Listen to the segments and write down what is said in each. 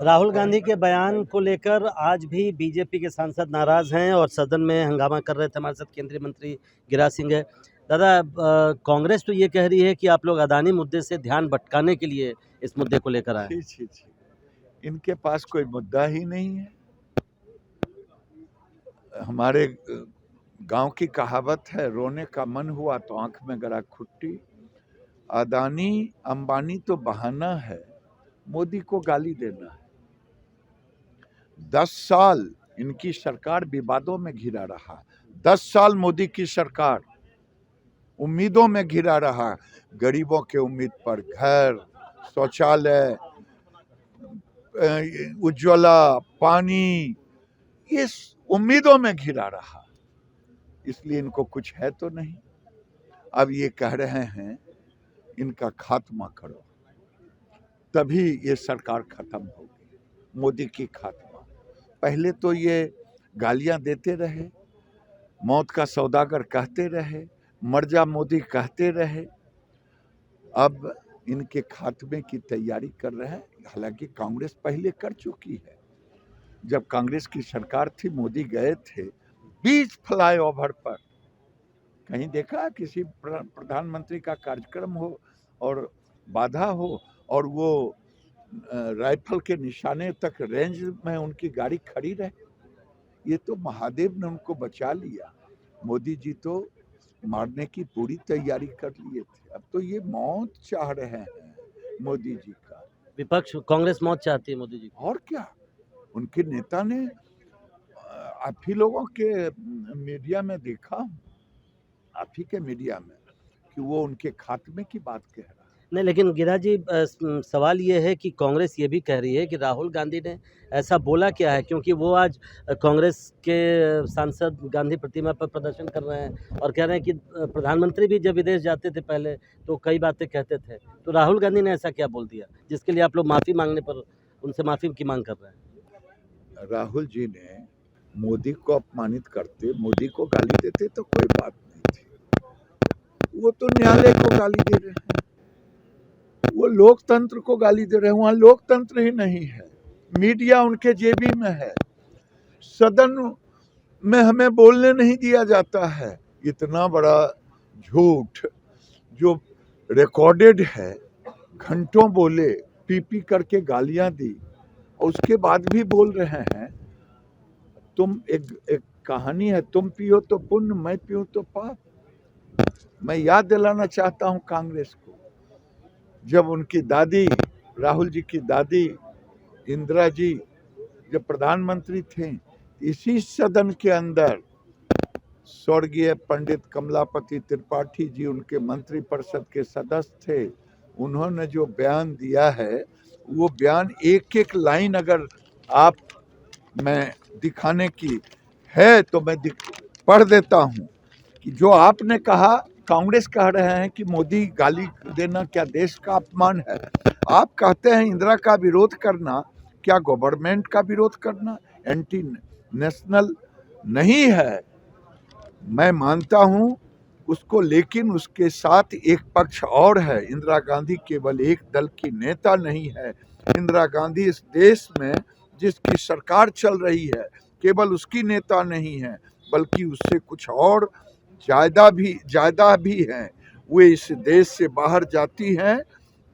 राहुल गांधी के बयान को लेकर आज भी बीजेपी के सांसद नाराज हैं और सदन में हंगामा कर रहे थे। हमारे साथ केंद्रीय मंत्री गिरिराज सिंह है। दादा, कांग्रेस तो ये कह रही है कि आप लोग अदानी मुद्दे से ध्यान भटकाने के लिए इस मुद्दे को लेकर आए। छी छी छी, इनके पास कोई मुद्दा ही नहीं है। हमारे गांव की कहावत है, रोने का मन हुआ तो आंख में गरा खुट्टी। अदानी अंबानी तो बहाना है, मोदी को गाली देना है। 10 साल इनकी सरकार विवादों में घिरा रहा, 10 साल मोदी की सरकार उम्मीदों में घिरा रहा। गरीबों के उम्मीद पर घर, शौचालय, उज्ज्वला, पानी, ये उम्मीदों में घिरा रहा। इसलिए इनको कुछ है तो नहीं। अब ये कह रहे हैं इनका खात्मा करो, तभी ये सरकार खत्म होगी, मोदी की खात्मा। पहले तो ये गालियां देते रहे, मौत का सौदागर कहते रहे, मर जा मोदी कहते रहे। अब इनके खात्मे की तैयारी कर रहे हैं। हालांकि कांग्रेस पहले कर चुकी है। जब कांग्रेस की सरकार थी, मोदी गए थे बीच फ्लाईओवर पर, कहीं देखा किसी प्रधानमंत्री का कार्यक्रम हो और बाधा हो और वो राइफल के निशाने तक रेंज में उनकी गाड़ी खड़ी रहे? ये तो महादेव ने उनको बचा लिया। मोदी जी तो मारने की पूरी तैयारी कर लिए थे। अब तो ये मौत चाह रहे हैं मोदी जी का। विपक्ष कांग्रेस मौत चाहती है मोदी जी की। और क्या, उनके नेता ने आप ही लोगों के मीडिया में देखा, आप ही के मीडिया में, कि वो उनके खात्मे की बात कह रहा है। नहीं, लेकिन गिरिराज जी, सवाल ये है कि कांग्रेस ये भी कह रही है कि राहुल गांधी ने ऐसा बोला क्या है, क्योंकि वो आज कांग्रेस के सांसद गांधी प्रतिमा पर प्रदर्शन कर रहे हैं और कह रहे हैं कि प्रधानमंत्री भी जब विदेश जाते थे पहले तो कई बातें कहते थे। तो राहुल गांधी ने ऐसा क्या बोल दिया जिसके लिए आप लोग माफ़ी मांगने पर उनसे माफ़ी की मांग कर रहे हैं? राहुल जी ने मोदी को अपमानित करते, मोदी को गाली देते तो कोई बात नहीं थी। वो तो न्यायालय को गाली दे रहे हैं, वो लोकतंत्र को गाली दे रहे हैं। वहां लोकतंत्र ही नहीं है, मीडिया उनके जेबी में है, सदन में हमें बोलने नहीं दिया जाता है। इतना बड़ा झूठ जो रिकॉर्डेड है, घंटों बोले, पी पी करके गालियां दी और उसके बाद भी बोल रहे हैं। तुम एक कहानी है, तुम पियो तो पुण्य, मैं पीऊं तो पाप। मैं याद दिलाना चाहता हूं कांग्रेस को, जब उनकी दादी, राहुल जी की दादी इंदिरा जी जब प्रधानमंत्री थे, इसी सदन के अंदर स्वर्गीय पंडित कमलापति त्रिपाठी जी उनके मंत्रिपरिषद के सदस्य थे। उन्होंने जो बयान दिया है, वो बयान एक एक लाइन अगर आप मैं दिखाने की है तो मैं पढ़ देता हूं कि जो आपने कहा, कांग्रेस कह रहे हैं कि मोदी गाली देना क्या देश का अपमान है। आप कहते हैं इंदिरा का विरोध करना क्या गवर्नमेंट का विरोध करना एंटी नेशनल नहीं है। मैं मानता हूं उसको, लेकिन उसके साथ एक पक्ष और है। इंदिरा गांधी केवल एक दल की नेता नहीं है। इंदिरा गांधी इस देश में जिसकी सरकार चल रही है केवल उसकी नेता नहीं है, बल्कि उससे कुछ और ज्यादा भी हैं। वे इस देश से बाहर जाती हैं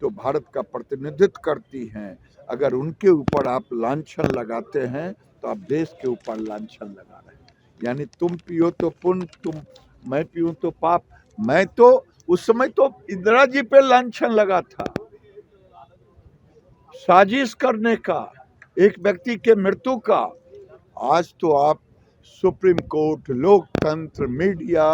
तो भारत का प्रतिनिधित्व करती हैं। अगर उनके ऊपर आप लांछन लगाते हैं तो आप देश के ऊपर लांछन लगा रहे हैं। यानी तुम पियो तो पुण्य, मैं पीऊं तो पाप। मैं तो उस समय तो इंदिरा जी पे लांछन लगा था, साजिश करने का, एक व्यक्ति के मृत्यु का। आज तो आप सुप्रीम कोर्ट, लोकतंत्र, मीडिया,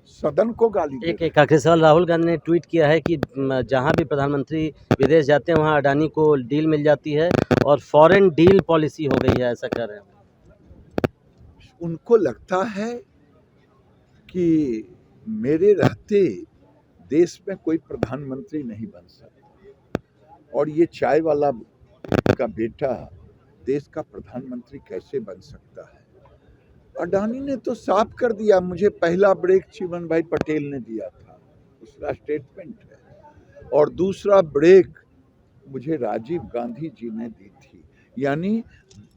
सदन को गाली दे रहे हैं। एक आखिरी सवाल, राहुल गांधी ने ट्वीट किया है कि जहां भी प्रधानमंत्री विदेश जाते हैं वहां अडानी को डील मिल जाती है और फॉरेन डील पॉलिसी हो गई है, ऐसा कह रहे हैं। उनको लगता है कि मेरे रहते देश में कोई प्रधानमंत्री नहीं बन सकता और ये चाय वाला का बेटा देश का प्रधानमंत्री कैसे बन सकता है। अडानी ने तो साफ कर दिया, मुझे पहला ब्रेक चिमन भाई पटेल ने दिया था, दूसरा स्टेटमेंट है, और दूसरा ब्रेक मुझे राजीव गांधी जी ने दी थी। यानी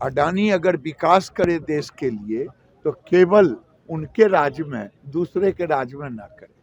अडानी अगर विकास करे देश के लिए तो केवल उनके राज्य में, दूसरे के राज्य में ना करे।